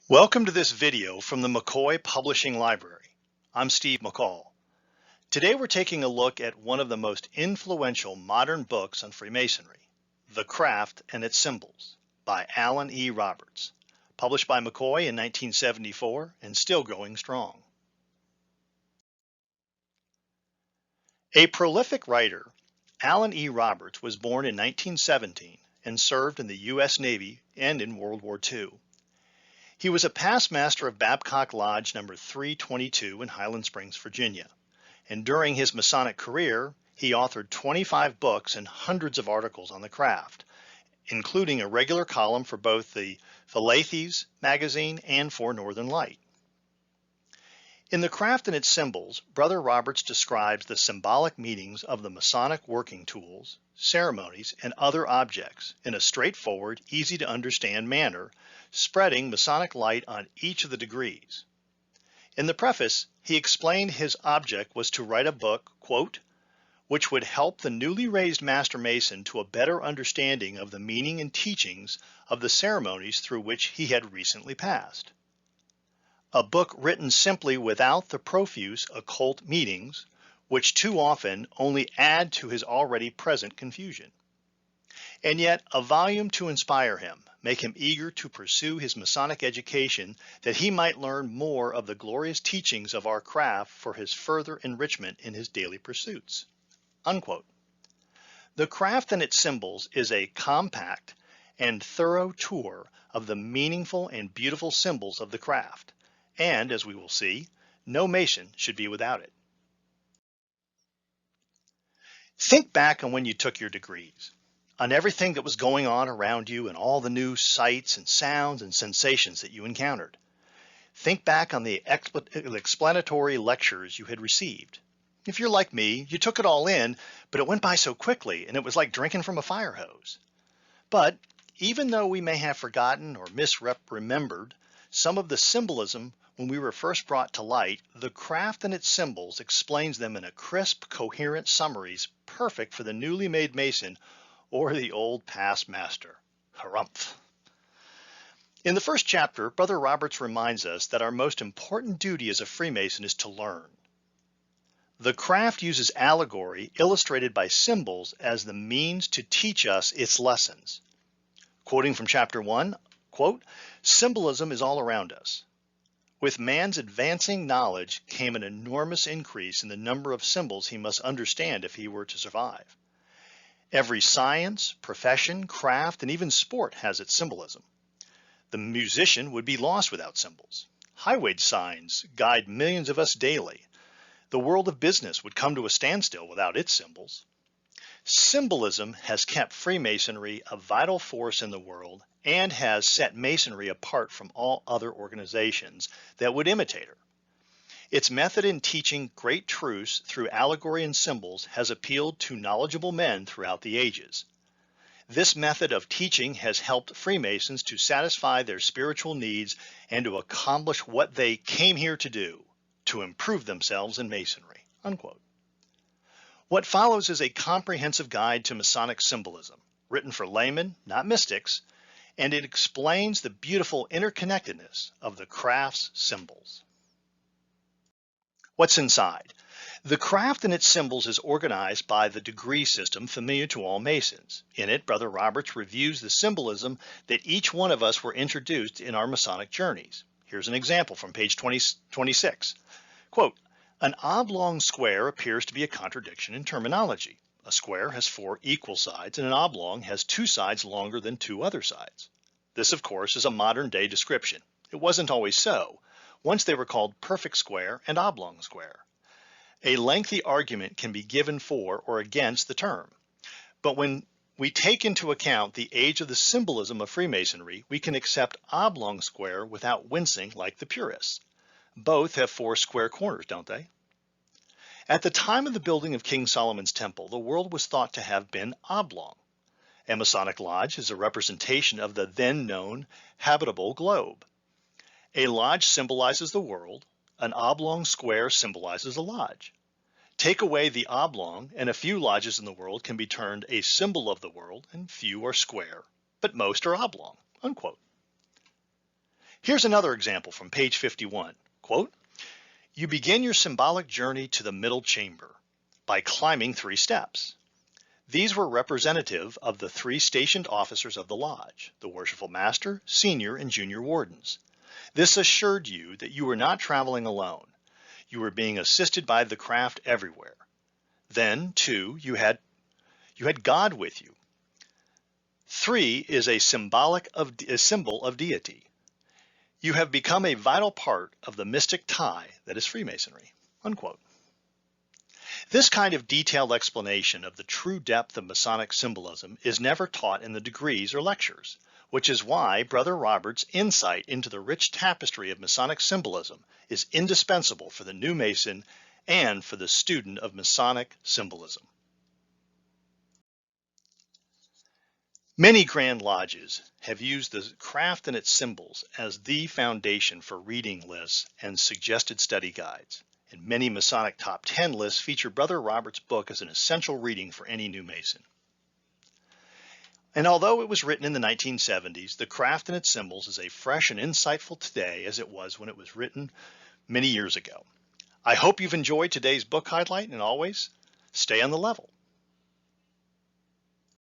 Welcome to this video from the Macoy Publishing Library. I'm Steve McCall. Today we're taking a look at one of the most influential modern books on Freemasonry, The Craft and Its Symbols, by Alan E. Roberts, published by Macoy in 1974 and still going strong. A prolific writer, Alan E. Roberts was born in 1917 and served in the U.S. Navy and in World War II. He was a past master of Babcock Lodge number 322 in Highland Springs, Virginia, and during his Masonic career, he authored 25 books and hundreds of articles on the craft, including a regular column for both the Philathes magazine and for Northern Light. In The Craft and Its Symbols, Brother Roberts describes the symbolic meanings of the Masonic working tools, ceremonies, and other objects in a straightforward, easy-to-understand manner, spreading Masonic light on each of the degrees. In the preface, he explained his object was to write a book, quote, which would help the newly raised Master Mason to a better understanding of the meaning and teachings of the ceremonies through which he had recently passed. A book written simply without the profuse occult meanings, which too often only add to his already present confusion. And yet a volume to inspire him, make him eager to pursue his Masonic education that he might learn more of the glorious teachings of our craft for his further enrichment in his daily pursuits. Unquote. The Craft and Its Symbols is a compact and thorough tour of the meaningful and beautiful symbols of the craft. And, as we will see, no Mason should be without it. Think back on when you took your degrees, on everything that was going on around you and all the new sights and sounds and sensations that you encountered. Think back on the explanatory lectures you had received. If you're like me, you took it all in, but it went by so quickly and it was like drinking from a fire hose. But even though we may have forgotten or misremembered some of the symbolism when we were first brought to light, The Craft and Its Symbols explains them in a crisp, coherent summaries perfect for the newly made Mason or the old past master. Harumph. In the first chapter, Brother Roberts reminds us that our most important duty as a Freemason is to learn. The craft uses allegory illustrated by symbols as the means to teach us its lessons. Quoting from chapter 1, quote, symbolism is all around us. With man's advancing knowledge came an enormous increase in the number of symbols he must understand if he were to survive. Every science, profession, craft, and even sport has its symbolism. The musician would be lost without symbols. Highway signs guide millions of us daily. The world of business would come to a standstill without its symbols. Symbolism has kept Freemasonry a vital force in the world and has set Masonry apart from all other organizations that would imitate her. Its method in teaching great truths through allegory and symbols has appealed to knowledgeable men throughout the ages. This method of teaching has helped Freemasons to satisfy their spiritual needs and to accomplish what they came here to do, to improve themselves in Masonry. Unquote. What follows is a comprehensive guide to Masonic symbolism, written for laymen, not mystics, and it explains the beautiful interconnectedness of the craft's symbols. What's inside? The Craft and Its Symbols is organized by the degree system familiar to all Masons. In it, Brother Roberts reviews the symbolism that each one of us were introduced in our Masonic journeys. Here's an example from page 26. Quote, an oblong square appears to be a contradiction in terminology. A square has 4 equal sides and an oblong has 2 sides longer than 2 other sides. This, of course, is a modern day description. It wasn't always so. Once they were called perfect square and oblong square. A lengthy argument can be given for or against the term. But when we take into account the age of the symbolism of Freemasonry, we can accept oblong square without wincing like the purists. Both have 4 square corners, don't they? At the time of the building of King Solomon's temple, the world was thought to have been oblong. A Masonic lodge is a representation of the then known habitable globe. A lodge symbolizes the world. An oblong square symbolizes a lodge. Take away the oblong and a few lodges in the world can be termed a symbol of the world and few are square, but most are oblong. Unquote. Here's another example from page 51. Quote, you begin your symbolic journey to the middle chamber by climbing 3 steps. These were representative of the 3 stationed officers of the lodge, the worshipful master, senior, and junior wardens. This assured you that you were not traveling alone. You were being assisted by the craft everywhere. Then, 2, you had God with you. 3 is a symbol of deity. You have become a vital part of the mystic tie that is Freemasonry. Unquote. This kind of detailed explanation of the true depth of Masonic symbolism is never taught in the degrees or lectures, which is why Brother Robert's insight into the rich tapestry of Masonic symbolism is indispensable for the new Mason and for the student of Masonic symbolism. Many Grand Lodges have used the craft and its symbols as the foundation for reading lists and suggested study guides. And many Masonic Top 10 lists feature Brother Robert's book as an essential reading for any new Mason. And although it was written in the 1970s, the craft and its symbols is as fresh and insightful today as it was when it was written many years ago. I hope you've enjoyed today's book highlight, and always stay on the level.